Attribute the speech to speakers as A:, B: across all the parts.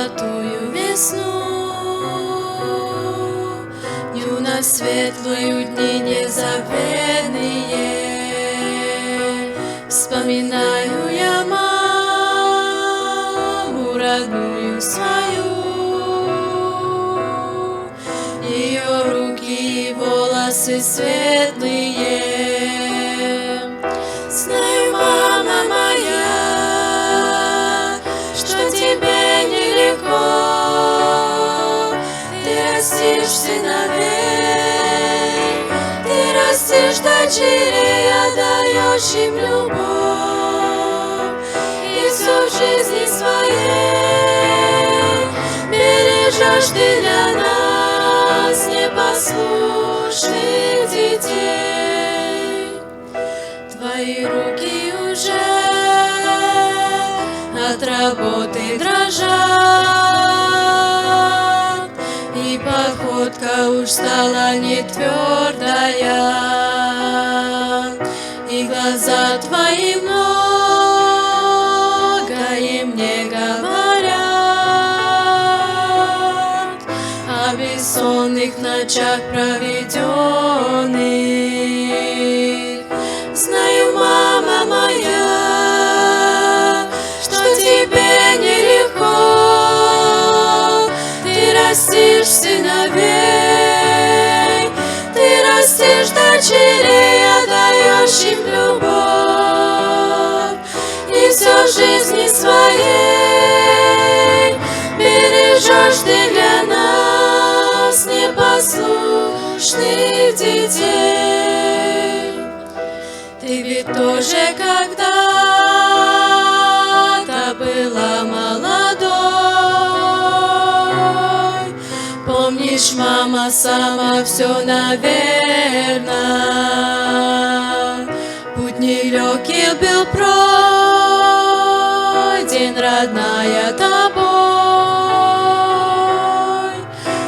A: золотую весну, юность светлую, дни незабвенные. Вспоминаю я маму родную свою, ее руки и волосы светлые. Знаю, мама моя, что тебе нелегко, ты растишь сыновей, ты растишь дочерей, отдаешь им любовь, и все в жизни своей бережешь ты для нас, непослушных детей. Твои руки уже от работы дрожат, и походка уж стала не твердая, и глаза твои многое мне говорят о бессонных ночах проведенных. Знаю, мама моя, что тебе нелегко, ты растишь сыновей, ты растишь дочерей, отдаешь им любовь, и все в жизни своей бережешь ты для нас, непослушных детей. Ты ведь тоже когда-то была молодой, помнишь, мама сама все, наверно. Путь нелегкий был пройден, родная, тобой,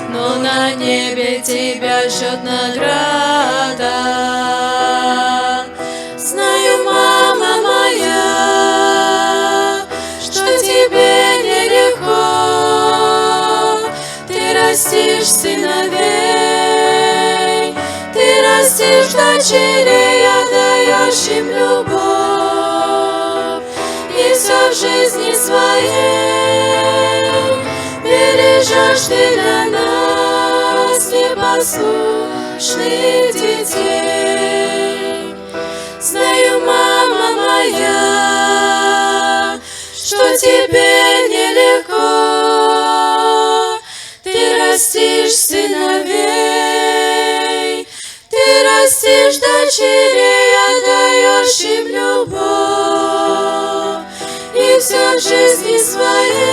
A: но на небе тебя ждет награда. Знаю, мама моя, что тебе нелегко, ты растишь сыновей, ты растишь дочерей, отдаешь им любовь, и все в жизни своей бережешь ты для нас, непослушных детей. Знаю, мама моя, что тебе нелегко, ты растишь сыновей, ты растишь дочерей, отдаешь им любовь, и все в жизни своей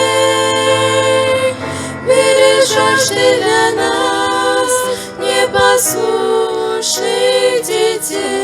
A: бережешь ты для нас, непослушных детей.